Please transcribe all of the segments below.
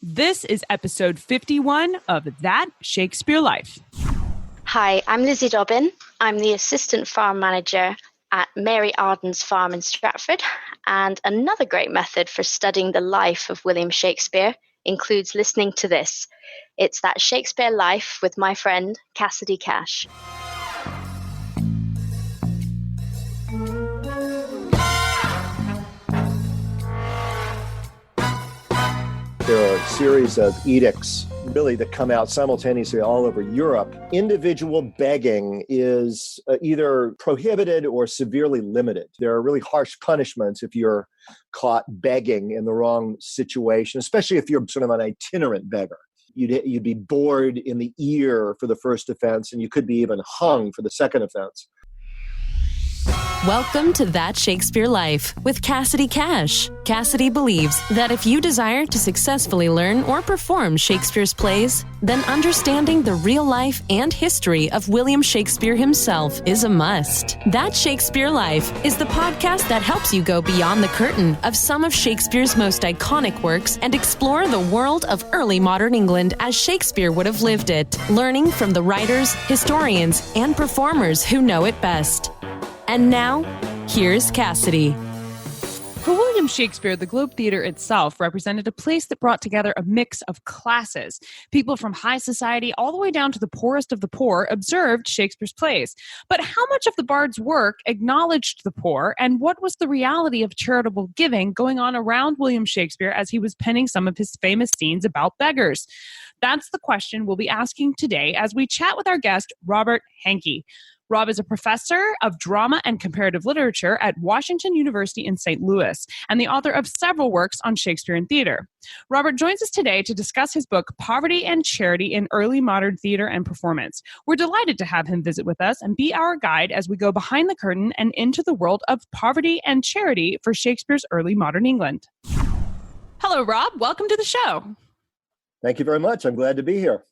This is episode 51 of That Shakespeare Life. Hi, I'm Lizzie Dobbin. I'm the assistant farm manager at Mary Arden's farm in Stratford. And another great method for studying the life of William Shakespeare includes listening to this. It's That Shakespeare Life with my friend Cassidy Cash. There are a series of edicts really that come out simultaneously all over Europe. Individual begging is either prohibited or severely limited. There are really harsh punishments if you're caught begging in the wrong situation, especially if you're sort of an itinerant beggar. You'd be bored in the ear for the first offense, and you could be even hung for the second offense. Welcome to That Shakespeare Life with Cassidy Cash. Cassidy believes that if you desire to successfully learn or perform Shakespeare's plays, then understanding the real life and history of William Shakespeare himself is a must. That Shakespeare Life is the podcast that helps you go beyond the curtain of some of Shakespeare's most iconic works and explore the world of early modern England as Shakespeare would have lived it, learning from the writers, historians, and performers who know it best. And now, here's Cassidy. For William Shakespeare, the Globe Theatre itself represented a place that brought together a mix of classes. People from high society all the way down to the poorest of the poor observed Shakespeare's plays. But how much of the bard's work acknowledged the poor, and what was the reality of charitable giving going on around William Shakespeare as he was penning some of his famous scenes about beggars? That's the question we'll be asking today as we chat with our guest, Robert Henke. Rob is a professor of drama and comparative literature at Washington University in St. Louis and the author of several works on Shakespeare and theater. Robert joins us today to discuss his book, Poverty and Charity in Early Modern Theater and Performance. We're delighted to have him visit with us and be our guide as we go behind the curtain and into the world of poverty and charity for Shakespeare's early modern England. Hello, Rob. Welcome to the show. Thank you very much. I'm glad to be here.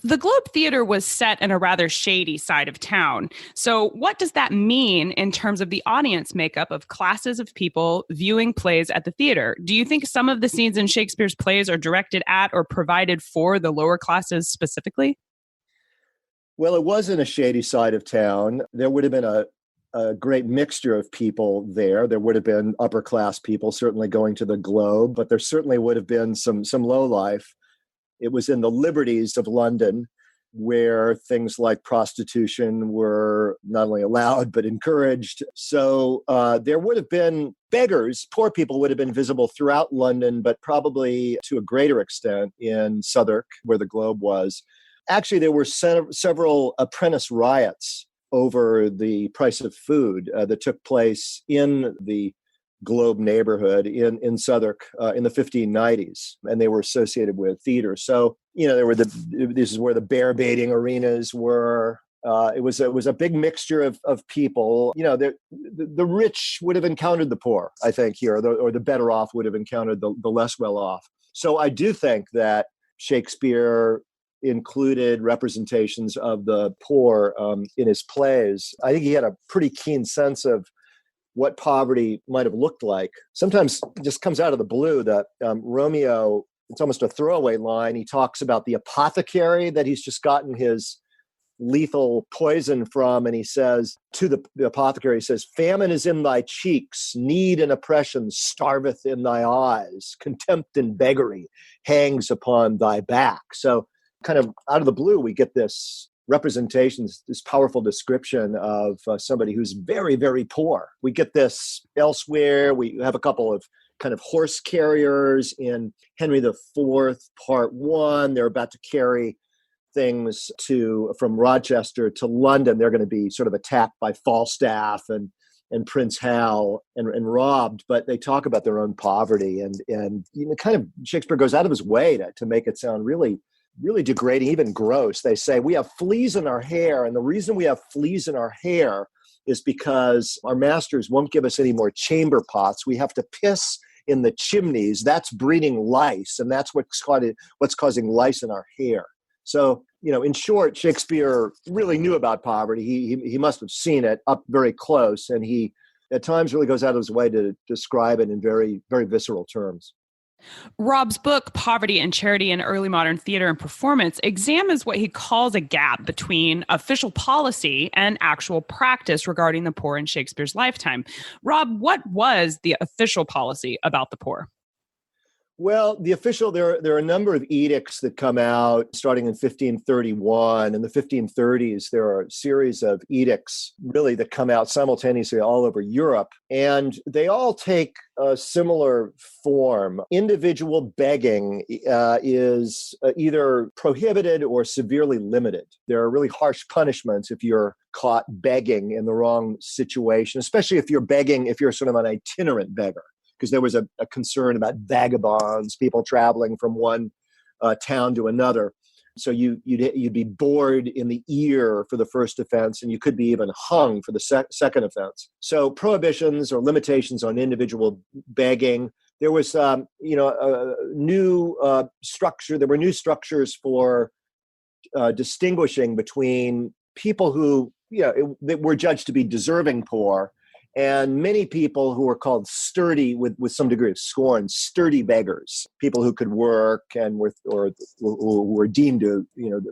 The Globe Theatre was set in a rather shady side of town. So what does that mean in terms of the audience makeup of classes of people viewing plays at the theater? Do you think some of the scenes in Shakespeare's plays are directed at or provided for the lower classes specifically? Well, it was in a shady side of town. There would have been a great mixture of people there. There would have been upper class people certainly going to the Globe, but there certainly would have been some low life. It was in the liberties of London where things like prostitution were not only allowed, but encouraged. So there would have been beggars, poor people would have been visible throughout London, but probably to a greater extent in Southwark, where the Globe was. Actually, there were several apprentice riots over the price of food that took place in the Globe neighborhood in Southwark in the 1590s, and they were associated with theater. So, this is where the bear baiting arenas were. It was a big mixture of people. The rich would have encountered the poor, I think, here, or the better off would have encountered the less well off. So I do think that Shakespeare included representations of the poor in his plays. I think he had a pretty keen sense of what poverty might have looked like. Sometimes it just comes out of the blue that Romeo, it's almost a throwaway line. He talks about the apothecary that he's just gotten his lethal poison from. And he says to the apothecary, he says, "Famine is in thy cheeks, need and oppression starveth in thy eyes, contempt and beggary hangs upon thy back." So kind of out of the blue, we get this representations, this powerful description of somebody who's very, very poor. We get this elsewhere. We have a couple of kind of horse carriers in Henry IV, Part 1. They're about to carry things from Rochester to London. They're going to be sort of attacked by Falstaff and Prince Hal and robbed, but they talk about their own poverty. And kind of Shakespeare goes out of his way to make it sound really degrading, even gross. They say, we have fleas in our hair, and the reason we have fleas in our hair is because our masters won't give us any more chamber pots. We have to piss in the chimneys. That's breeding lice, and that's what's causing lice in our hair. So, in short, Shakespeare really knew about poverty. He must have seen it up very close, and he at times really goes out of his way to describe it in very, very visceral terms. Rob's book, Poverty and Charity in Early Modern Theater and Performance, examines what he calls a gap between official policy and actual practice regarding the poor in Shakespeare's lifetime. Rob, what was the official policy about the poor? Well, there are a number of edicts that come out starting in 1531. In the 1530s, there are a series of edicts really that come out simultaneously all over Europe, and they all take a similar form. Individual begging is either prohibited or severely limited. There are really harsh punishments if you're caught begging in the wrong situation, especially if you're sort of an itinerant beggar. Because there was a concern about vagabonds, people traveling from one town to another. So you'd be bored in the ear for the first offense, and you could be even hung for the second offense. So prohibitions or limitations on individual begging. There was, a new structure. There were new structures for distinguishing between people who, they were judged to be deserving poor, and many people who were called sturdy, with some degree of scorn, sturdy beggars, people who could work and who were deemed to,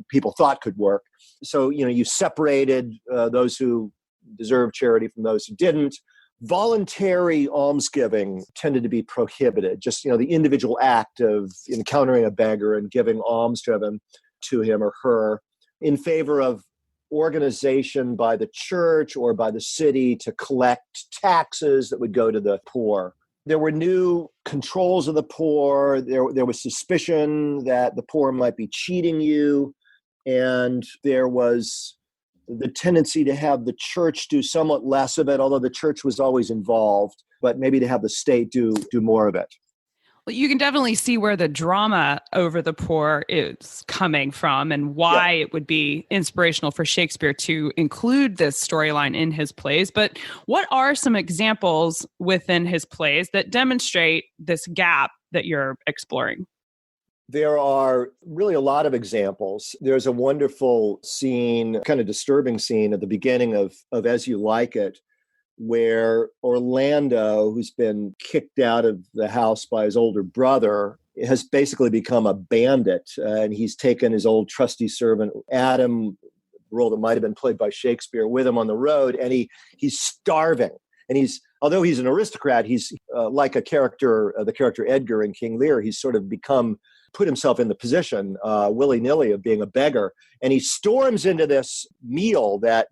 people thought could work. So, you separated those who deserved charity from those who didn't. Voluntary almsgiving tended to be prohibited. Just, the individual act of encountering a beggar and giving alms to him or her, in favor of organization by the church or by the city to collect taxes that would go to the poor. There were new controls of the poor. There was suspicion that the poor might be cheating you. And there was the tendency to have the church do somewhat less of it, although the church was always involved, but maybe to have the state do more of it. Well, you can definitely see where the drama over the poor is coming from and why it would be inspirational for Shakespeare to include this storyline in his plays. But what are some examples within his plays that demonstrate this gap that you're exploring? There are really a lot of examples. There's a wonderful scene, kind of disturbing scene at the beginning of As You Like It, where Orlando, who's been kicked out of the house by his older brother, has basically become a bandit. And he's taken his old trusty servant, Adam, role that might have been played by Shakespeare, with him on the road. And he's starving. And although he's an aristocrat, he's like the character Edgar in King Lear. He's sort of put himself in the position, willy-nilly, of being a beggar. And he storms into this meal that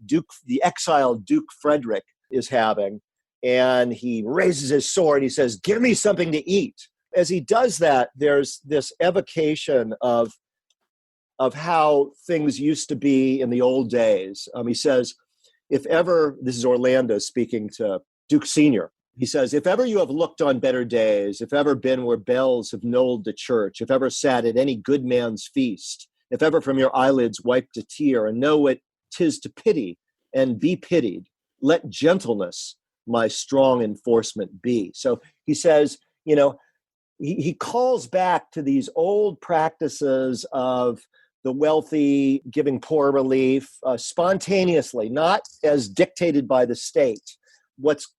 the exiled Duke Frederick is having, and he raises his sword. He says, "Give me something to eat." As he does that, there's this evocation of how things used to be in the old days. He says, "If ever," this is Orlando speaking to Duke Senior, he says, "If ever you have looked on better days, if ever been where bells have knolled to church, if ever sat at any good man's feast, if ever from your eyelids wiped a tear, and know what 'tis to pity and be pitied, let gentleness my strong enforcement be." So he says, he calls back to these old practices of the wealthy giving poor relief spontaneously, not as dictated by the state. What's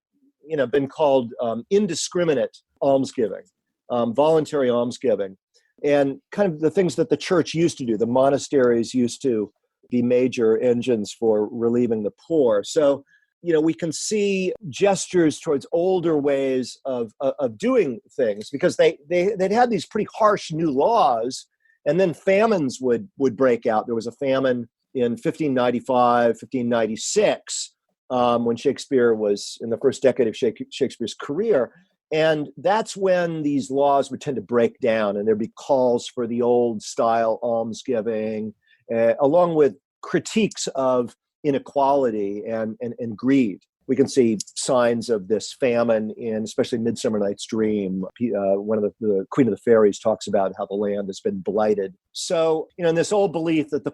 been called indiscriminate almsgiving, voluntary almsgiving, and kind of the things that the church used to do. The monasteries used to be major engines for relieving the poor. So we can see gestures towards older ways of doing things, because they'd had these pretty harsh new laws, and then famines would break out. There was a famine in 1595, 1596, when Shakespeare was in the first decade of Shakespeare's career. And that's when these laws would tend to break down, and there'd be calls for the old style almsgiving, along with critiques of inequality and greed. We can see signs of this famine in especially Midsummer Night's Dream. One of the Queen of the Fairies talks about how the land has been blighted. So, in this old belief that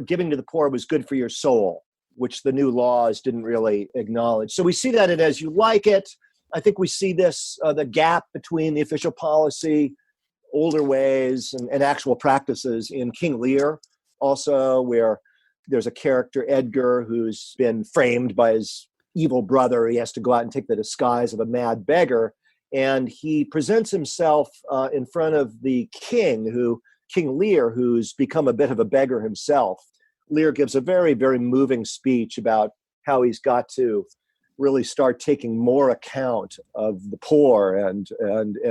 giving to the poor was good for your soul, which the new laws didn't really acknowledge. So we see that in As You Like It. I think we see this, the gap between the official policy, older ways, and actual practices in King Lear also, where there's a character, Edgar, who's been framed by his evil brother. He has to go out and take the disguise of a mad beggar. And he presents himself in front of the king, King Lear, who's become a bit of a beggar himself. Lear gives a very, very moving speech about how he's got to really start taking more account of the poor and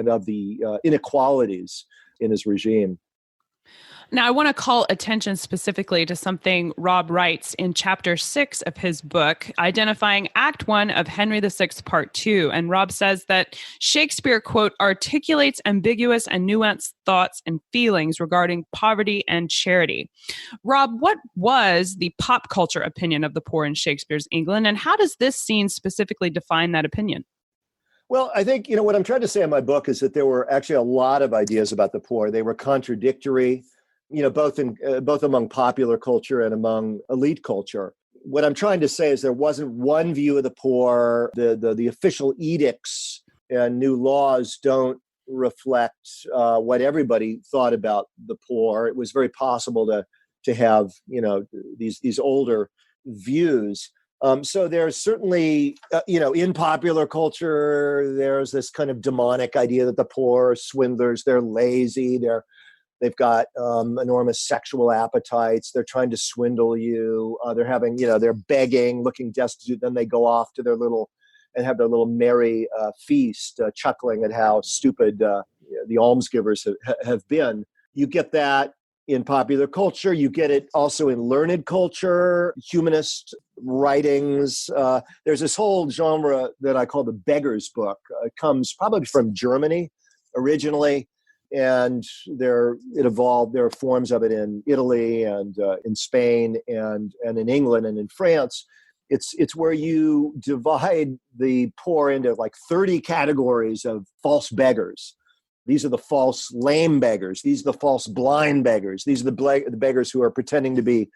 of the inequalities in his regime. Now, I want to call attention specifically to something Rob writes in chapter 6 of his book, identifying Act 1 of Henry VI, Part 2. And Rob says that Shakespeare, quote, articulates ambiguous and nuanced thoughts and feelings regarding poverty and charity. Rob, what was the pop culture opinion of the poor in Shakespeare's England, and how does this scene specifically define that opinion? Well, I think, what I'm trying to say in my book is that there were actually a lot of ideas about the poor. They were contradictory, both among popular culture and among elite culture. What I'm trying to say is there wasn't one view of the poor. The official edicts and new laws don't reflect what everybody thought about the poor. It was very possible to have these older views. So there's certainly in popular culture there's this kind of demonic idea that the poor are swindlers. They're lazy. They've got enormous sexual appetites. They're trying to swindle you. They're having, they're begging, looking destitute. Then they go off to their little merry feast, chuckling at how stupid the almsgivers have been. You get that in popular culture. You get it also in learned culture, humanist writings. There's this whole genre that I call the beggars book. It comes probably from Germany originally. And it evolved. There are forms of it in Italy and in Spain and in England and in France. It's where you divide the poor into like 30 categories of false beggars. These are the false lame beggars. These are the false blind beggars. These are the beggars who are pretending to be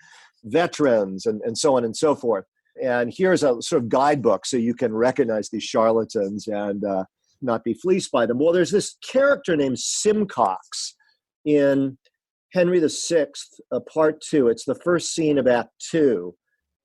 veterans and so on and so forth. And here's a sort of guidebook so you can recognize these charlatans and not be fleeced by them. Well, there's this character named Simcox in Henry VI, Part 2. It's the first scene of Act 2.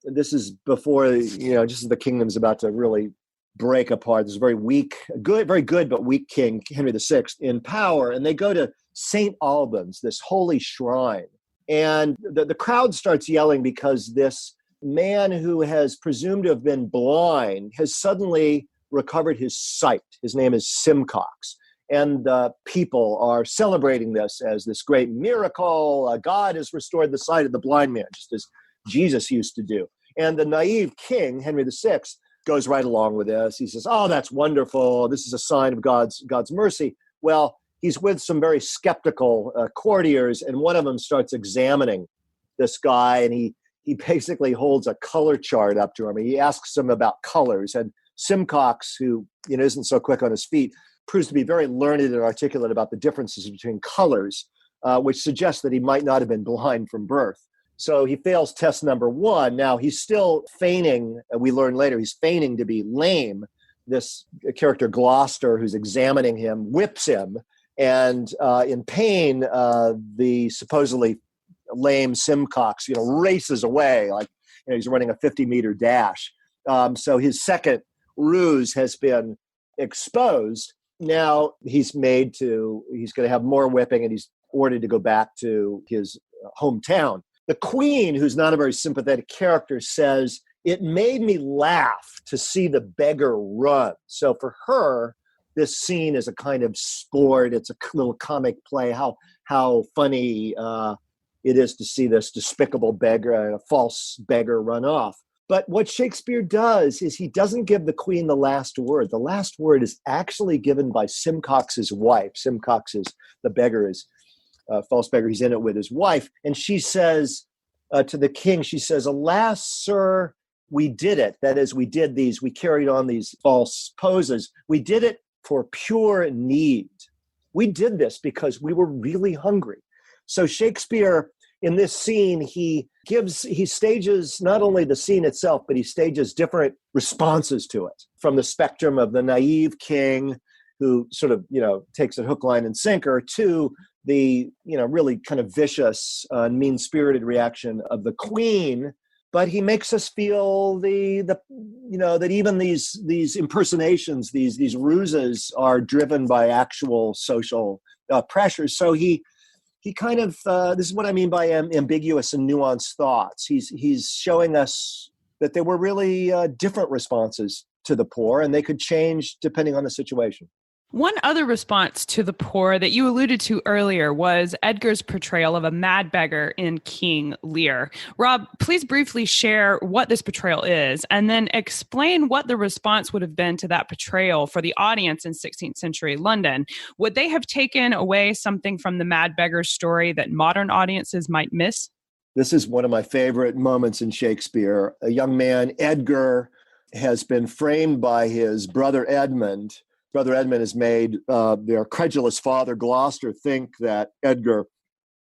This is before, just as the kingdom's about to really break apart. There's a very good, but weak king, Henry VI, in power. And they go to St. Albans, this holy shrine. And the crowd starts yelling because this man who has presumed to have been blind has suddenly recovered his sight. His name is Simcox. And the people are celebrating this as this great miracle. God has restored the sight of the blind man, just as Jesus used to do. And the naive king, Henry VI, goes right along with this. He says, oh, that's wonderful. This is a sign of God's mercy. Well, he's with some very skeptical courtiers, and one of them starts examining this guy, and he basically holds a color chart up to him. He asks him about colors, and Simcox, who isn't so quick on his feet, proves to be very learned and articulate about the differences between colors, which suggests that he might not have been blind from birth. So he fails test number 1. Now he's still feigning, we learn later, he's feigning to be lame. This character Gloucester, who's examining him, whips him, and in pain, the supposedly lame Simcox, races away like he's running a 50-meter dash. So his second ruse has been exposed. Now he's going to have more whipping, and he's ordered to go back to his hometown. The queen, who's not a very sympathetic character, says, it made me laugh to see the beggar run. So for her, this scene is a kind of sport. It's a little comic play, how funny it is to see this despicable beggar, a false beggar, run off. But what Shakespeare does is he doesn't give the queen the last word. The last word is actually given by Simcox's wife. Simcox is the beggar, is false beggar. He's in it with his wife. And she says to the king, she says, alas, sir, we did it. That is, we carried on these false poses. We did it for pure need. We did this because we were really hungry. So Shakespeare, in this scene, he stages not only the scene itself, but he stages different responses to it, from the spectrum of the naive king who sort of, takes it hook, line, and sinker, to the, really kind of vicious, mean-spirited reaction of the queen. but he makes us feel that even these impersonations, these ruses are driven by actual social pressures. So he kind of this is what I mean by ambiguous and nuanced thoughts. He's showing us that there were really different responses to the poor, and they could change depending on the situation. One other response to the poor that you alluded to earlier was Edgar's portrayal of a mad beggar in King Lear. Rob, please briefly share what this portrayal is, and then explain what the response would have been to that portrayal for the audience in 16th century London. Would they have taken away something from the mad beggar's story that modern audiences might miss? This is one of my favorite moments in Shakespeare. A young man, Edgar, has been framed by his brother Edmund. Brother Edmund has made their credulous father, Gloucester, think that Edgar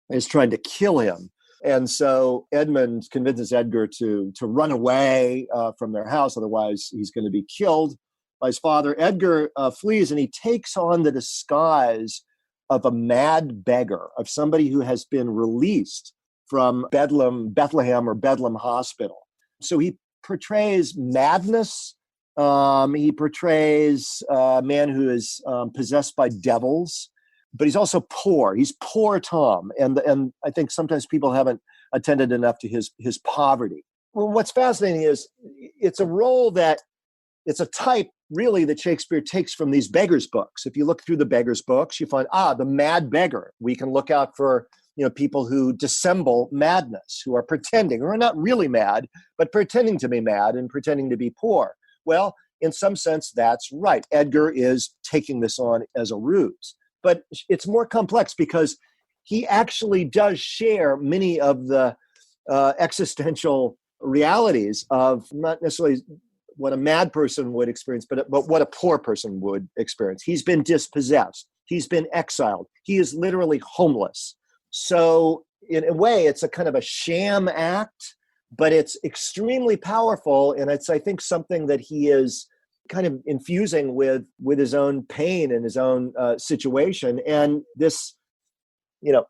is trying to kill him. And so Edmund convinces Edgar to run away from their house, otherwise he's going to be killed by his father. Edgar flees, and he takes on the disguise of a mad beggar, of somebody who has been released from Bethlehem or Bedlam Hospital. So he portrays madness. He portrays a man who is possessed by devils, but he's also poor. He's poor Tom, and I think sometimes people haven't attended enough to his poverty. Well, what's fascinating is it's a role that it's a type really that Shakespeare takes from these beggars' books. If you look through the beggars' books, you find the mad beggar. We can look out for people who dissemble madness, who are pretending, or are not really mad, but pretending to be mad and pretending to be poor. Well, in some sense, that's right. Edgar is taking this on as a ruse. But it's more complex because he actually does share many of the existential realities of not necessarily what a mad person would experience, but what a poor person would experience. He's been dispossessed. He's been exiled. He is literally homeless. So in a way, it's a kind of a sham act, but it's extremely powerful, and it's, I think, something that he is kind of infusing with his own pain and his own situation. And this,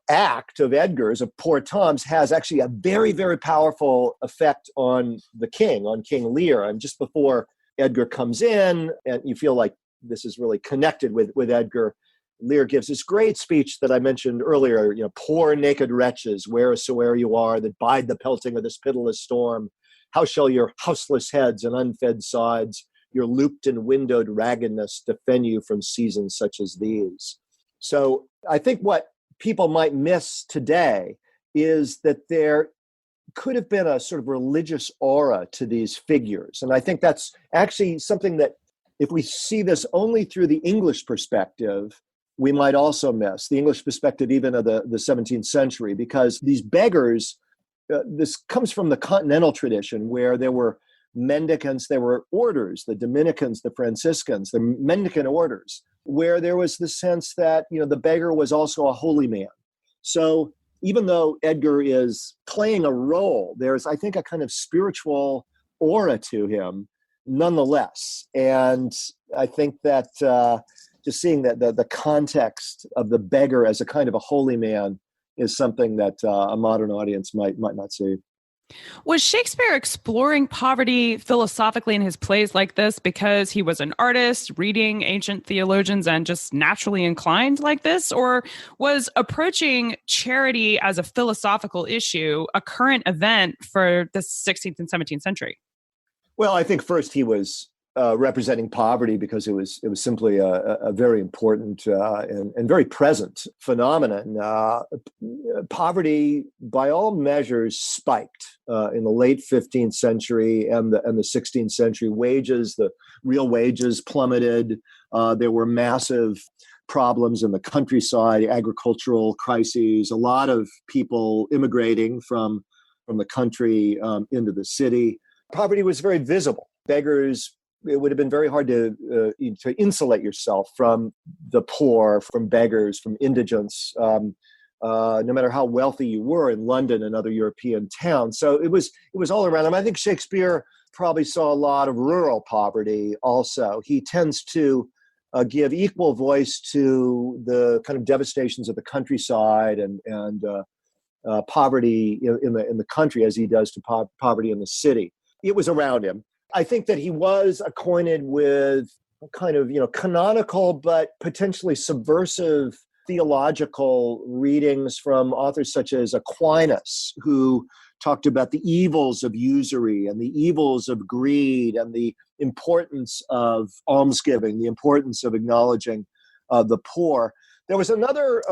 act of Edgar's, of poor Tom's, has actually a very, very powerful effect on the king, on King Lear. And just before Edgar comes in, and you feel like this is really connected with Edgar, Lear gives this great speech that I mentioned earlier, poor naked wretches, wheresoe'er you are, that bide the pelting of this pitiless storm, how shall your houseless heads and unfed sides, your looped and windowed raggedness defend you from seasons such as these? So I think what people might miss today is that there could have been a sort of religious aura to these figures. And I think that's actually something that if we see this only through the English perspective, we might also miss the English perspective even of the 17th century, because these beggars, this comes from the continental tradition where there were mendicants, there were orders, the Dominicans, the Franciscans, the mendicant orders, where there was the sense that, the beggar was also a holy man. So even though Edgar is playing a role, there's, I think, a kind of spiritual aura to him nonetheless. And I think that just seeing that the context of the beggar as a kind of a holy man is something that a modern audience might not see. Was Shakespeare exploring poverty philosophically in his plays like this because he was an artist, reading ancient theologians, and just naturally inclined like this? Or was approaching charity as a philosophical issue a current event for the 16th and 17th century? Well, I think first he was representing poverty because it was simply a very important and very present phenomenon. Poverty, by all measures, spiked in the late 15th century and the 16th century. The real wages plummeted. There were massive problems in the countryside, agricultural crises, a lot of people immigrating from the country into the city. Poverty was very visible. Beggars, it would have been very hard to insulate yourself from the poor, from beggars, from indigents, no matter how wealthy you were in London and other European towns. So it was all around. I think Shakespeare probably saw a lot of rural poverty also. He tends to give equal voice to the kind of devastations of the countryside and poverty in the country as he does to poverty in the city. It was around him. I think that he was acquainted with kind of, canonical but potentially subversive theological readings from authors such as Aquinas, who talked about the evils of usury and the evils of greed and the importance of almsgiving, the importance of acknowledging the poor. There was another,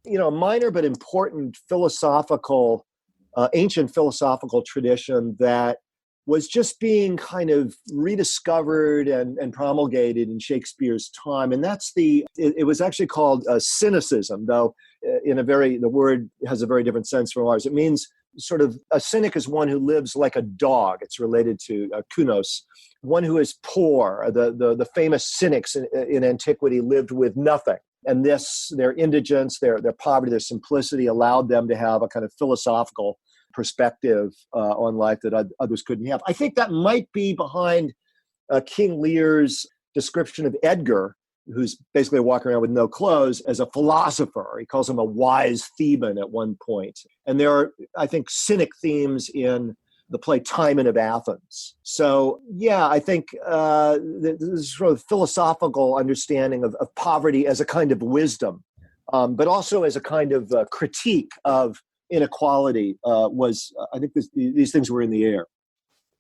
minor but important ancient philosophical tradition that was just being kind of rediscovered and promulgated in Shakespeare's time. And that's it was actually called cynicism, though the word has a very different sense from ours. It means sort of a cynic is one who lives like a dog. It's related to kunos, one who is poor. The famous cynics in antiquity lived with nothing. And their indigence, their poverty, their simplicity allowed them to have a kind of philosophical perspective on life that others couldn't have. I think that might be behind King Lear's description of Edgar, who's basically walking around with no clothes, as a philosopher. He calls him a wise Theban at one point. And there are, I think, cynic themes in the play Timon of Athens. So, yeah, I think this sort of philosophical understanding of poverty as a kind of wisdom, but also as a kind of critique of inequality I think these things were in the air.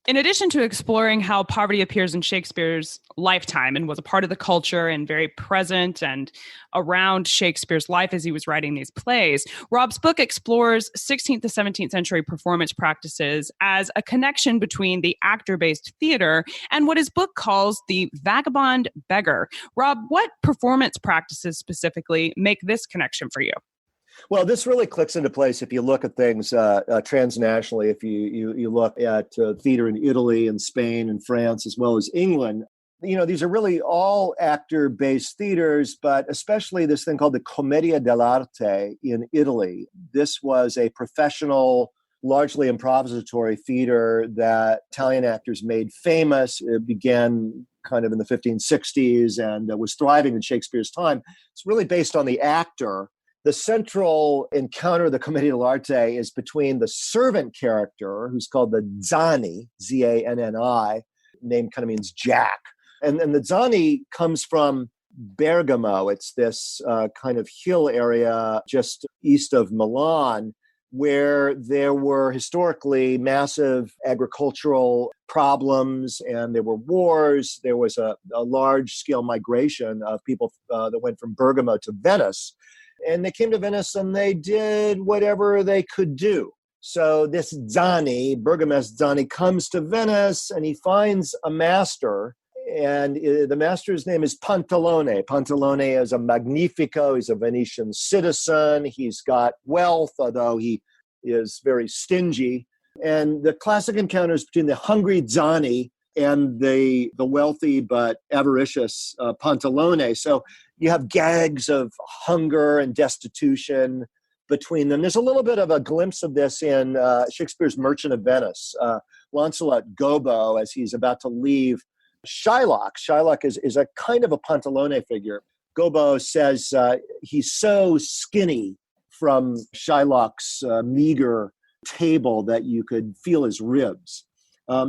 In addition to exploring how poverty appears in Shakespeare's lifetime and was a part of the culture and very present and around Shakespeare's life as he was writing these plays, Rob's book explores 16th to 17th century performance practices as a connection between the actor-based theater and what his book calls the vagabond beggar. Rob, what performance practices specifically make this connection for you? Well, this really clicks into place if you look at things transnationally. If you look at theater in Italy and Spain and France, as well as England, these are really all actor-based theaters, but especially this thing called the Commedia dell'arte in Italy. This was a professional, largely improvisatory theater that Italian actors made famous. It began kind of in the 1560s and was thriving in Shakespeare's time. It's really based on the actor. The central encounter of the Commedia dell'arte is between the servant character, who's called the Zanni, Zanni, name kind of means Jack. And the Zanni comes from Bergamo. It's this kind of hill area just east of Milan, where there were historically massive agricultural problems and there were wars. There was a large-scale migration of people that went from Bergamo to Venice. And they came to Venice and they did whatever they could do. So this Zanni, Burgomist Zanni, comes to Venice and he finds a master. And the master's name is Pantalone. Pantalone is a Magnifico. He's a Venetian citizen. He's got wealth, although he is very stingy. And the classic encounters between the hungry Zanni and the wealthy but avaricious Pantalone. So you have gags of hunger and destitution between them. There's a little bit of a glimpse of this in Shakespeare's Merchant of Venice. Lancelot Gobbo, as he's about to leave Shylock. Shylock is a kind of a Pantalone figure. Gobbo says he's so skinny from Shylock's meager table that you could feel his ribs.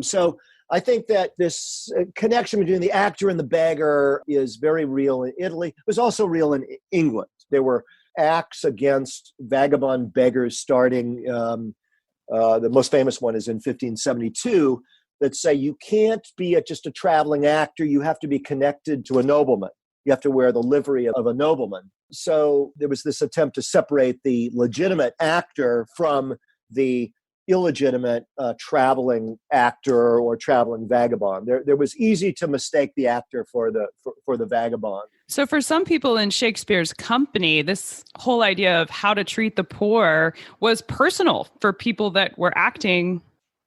So I think that this connection between the actor and the beggar is very real in Italy. It was also real in England. There were acts against vagabond beggars starting, the most famous one is in 1572, that say you can't be just a traveling actor, you have to be connected to a nobleman. You have to wear the livery of a nobleman. So there was this attempt to separate the legitimate actor from the illegitimate traveling actor or traveling vagabond. There was easy to mistake the actor for the vagabond. So for some people in Shakespeare's company, this whole idea of how to treat the poor was personal for people that were acting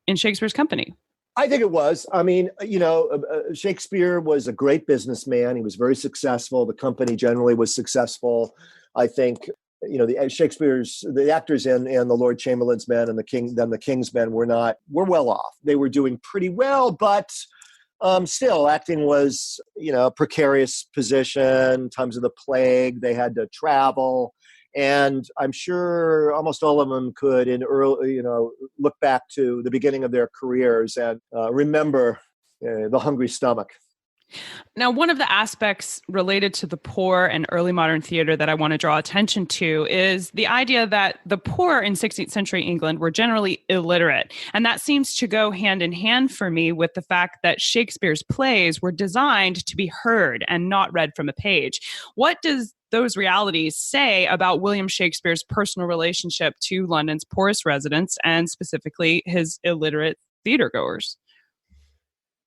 in Shakespeare's company. I think it was. I mean, Shakespeare was a great businessman. He was very successful. The company generally was successful. I think the actors in the Lord Chamberlain's Men and the King's Men were well off. They were doing pretty well, but still acting was, a precarious position. Times of the plague, they had to travel. And I'm sure almost all of them could, in early, look back to the beginning of their careers and remember the hungry stomach. Now, one of the aspects related to the poor and early modern theater that I want to draw attention to is the idea that the poor in 16th century England were generally illiterate. And that seems to go hand in hand for me with the fact that Shakespeare's plays were designed to be heard and not read from a page. What does those realities say about William Shakespeare's personal relationship to London's poorest residents and specifically his illiterate theatergoers?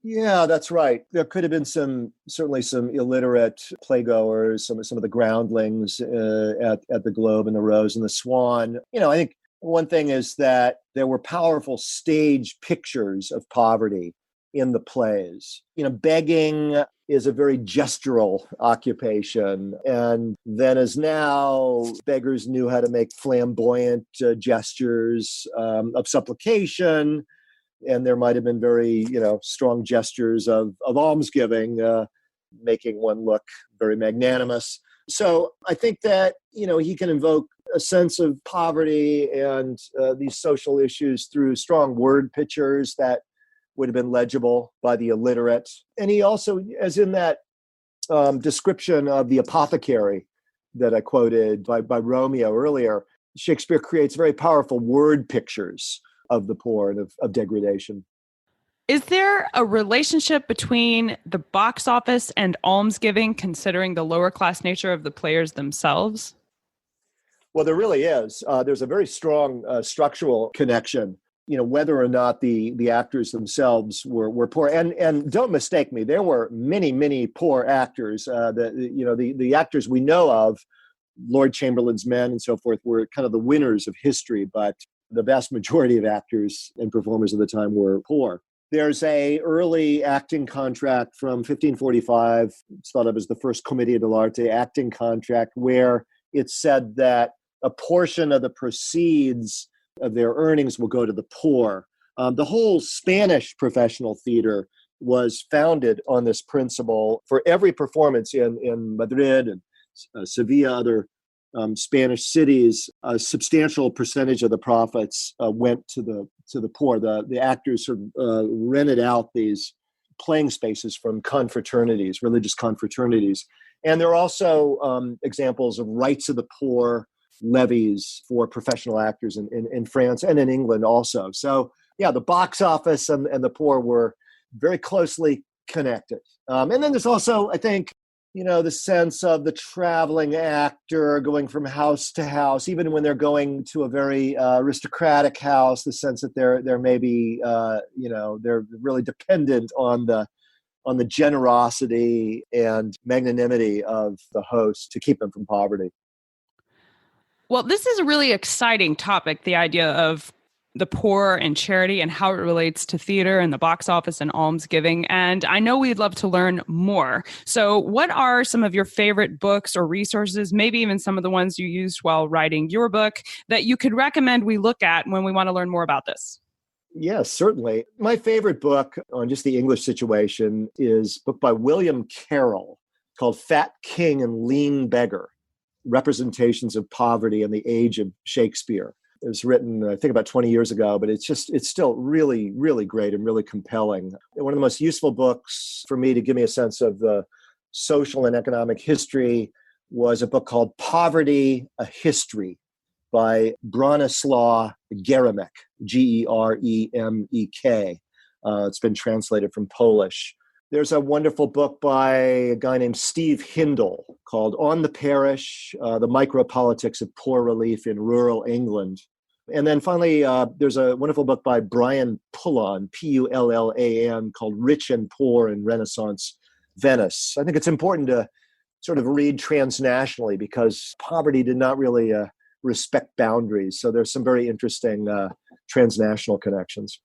Yeah, that's right. There could have been certainly some illiterate playgoers, some of the groundlings at the Globe and the Rose and the Swan. I think one thing is that there were powerful stage pictures of poverty in the plays. Begging is a very gestural occupation. And then as now, beggars knew how to make flamboyant gestures of supplication. And there might have been very, strong gestures of almsgiving, making one look very magnanimous. So I think that, he can invoke a sense of poverty and these social issues through strong word pictures that would have been legible by the illiterate. And he also, as in that description of the apothecary that I quoted by Romeo earlier, Shakespeare creates very powerful word pictures of the poor and of degradation. Is there a relationship between the box office and almsgiving, considering the lower class nature of the players themselves? Well, there really is. There's a very strong structural connection. Whether or not the actors themselves were poor, and don't mistake me, there were many poor actors. The actors we know of, Lord Chamberlain's men and so forth, were kind of the winners of history, but the vast majority of actors and performers of the time were poor. There's a early acting contract from 1545. It's thought of as the first Commedia dell'arte acting contract, where it said that a portion of the proceeds of their earnings will go to the poor. The whole Spanish professional theater was founded on this principle. For every performance in Madrid and Sevilla, other Spanish cities, a substantial percentage of the profits went to the poor. The actors sort of rented out these playing spaces from confraternities, religious confraternities. And there are also examples of rights of the poor levies for professional actors in France and in England also. So, yeah, the box office and the poor were very closely connected. And then there's also, I think, the sense of the traveling actor going from house to house, even when they're going to a very aristocratic house, the sense that they're maybe, they're really dependent on the generosity and magnanimity of the host to keep them from poverty. Well, this is a really exciting topic, the idea of the poor and charity and how it relates to theater and the box office and almsgiving. And I know we'd love to learn more. So what are some of your favorite books or resources, maybe even some of the ones you used while writing your book, that you could recommend we look at when we want to learn more about this? Yes, certainly. My favorite book on just the English situation is a book by William Carroll called Fat King and Lean Beggar: Representations of Poverty in the Age of Shakespeare. It was written, I think, about 20 years ago, but it's still really, really great and really compelling. One of the most useful books for me to give me a sense of the social and economic history was a book called Poverty, A History by Bronislaw Geremek, Geremek. It's been translated from Polish. There's a wonderful book by a guy named Steve Hindle called On the Parish, The Micropolitics of Poor Relief in Rural England. And then finally, there's a wonderful book by Brian Pullan, Pullan, called Rich and Poor in Renaissance Venice. I think it's important to sort of read transnationally because poverty did not really respect boundaries. So there's some very interesting transnational connections.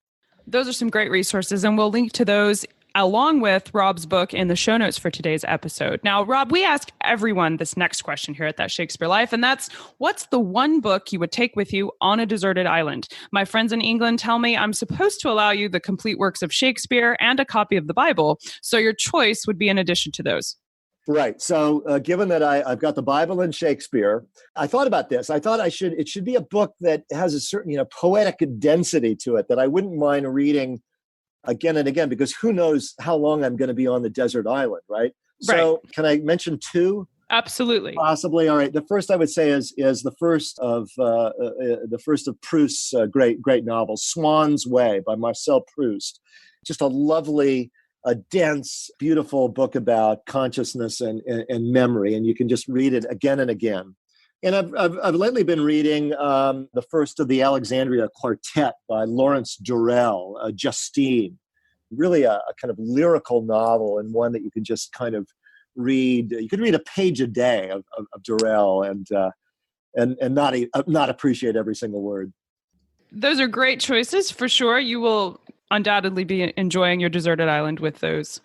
Those are some great resources, and we'll link to those along with Rob's book in the show notes for today's episode. Now, Rob, we ask everyone this next question here at That Shakespeare Life, and that's, what's the one book you would take with you on a deserted island? My friends in England tell me I'm supposed to allow you the complete works of Shakespeare and a copy of the Bible, so your choice would be in addition to those. Right. So given that I've got the Bible and Shakespeare, I thought about this. I thought it should be a book that has a certain, poetic density to it that I wouldn't mind reading again and again, because who knows how long I'm going to be on the desert island, right? So Can I mention two? Absolutely. Possibly. All right. The first I would say is the first of Proust's great novel, Swann's Way by Marcel Proust. Just a lovely, a dense, beautiful book about consciousness and memory, and you can just read it again and again. And I've lately been reading the first of the Alexandria Quartet by Lawrence Durrell, Justine. Really a kind of lyrical novel, and one that you can just kind of read. You could read a page a day of Durrell and not appreciate every single word. Those are great choices for sure. You will undoubtedly be enjoying your deserted island with those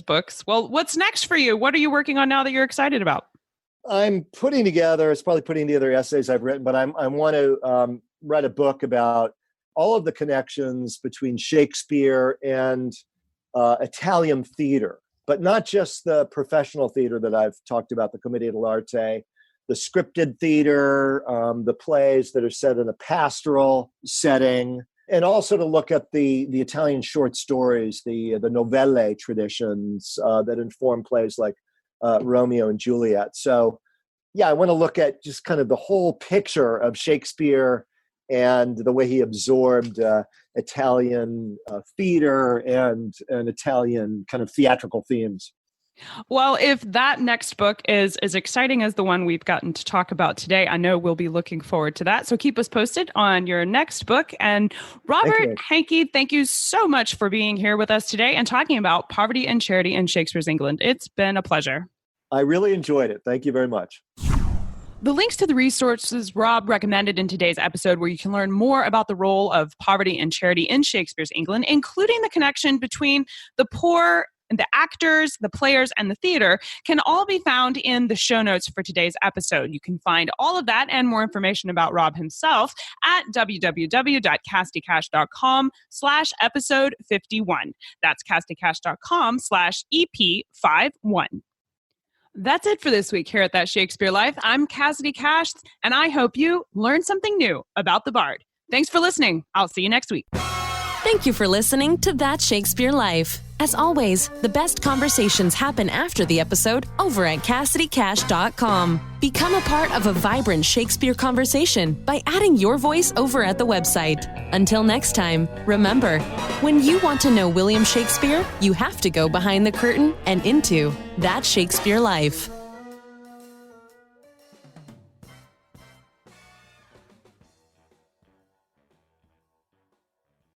books. Well, what's next for you? What are you working on now that you're excited about? I'm putting together essays I've written, but I want to write a book about all of the connections between Shakespeare and Italian theater, but not just the professional theater that I've talked about, the Commedia dell'arte, the scripted theater, the plays that are set in a pastoral setting, and also to look at the Italian short stories, the novelle traditions that inform plays like Romeo and Juliet. So, I want to look at just kind of the whole picture of Shakespeare and the way he absorbed Italian theater and Italian kind of theatrical themes. Well, if that next book is as exciting as the one we've gotten to talk about today, I know we'll be looking forward to that. So keep us posted on your next book. And Robert Henke, thank you so much for being here with us today and talking about poverty and charity in Shakespeare's England. It's been a pleasure. I really enjoyed it. Thank you very much. The links to the resources Rob recommended in today's episode, where you can learn more about the role of poverty and charity in Shakespeare's England, including the connection between the poor, the actors, the players, and the theater, can all be found in the show notes for today's episode. You can find all of that and more information about Rob himself at www.cassidycash.com/episode 51. That's cassidycash.com/EP51. That's it for this week here at That Shakespeare Life. I'm Cassidy Cash, and I hope you learned something new about the Bard. Thanks for listening. I'll see you next week. Thank you for listening to That Shakespeare Life. As always, the best conversations happen after the episode over at CassidyCash.com. Become a part of a vibrant Shakespeare conversation by adding your voice over at the website. Until next time, remember, when you want to know William Shakespeare, you have to go behind the curtain and into That Shakespeare Life.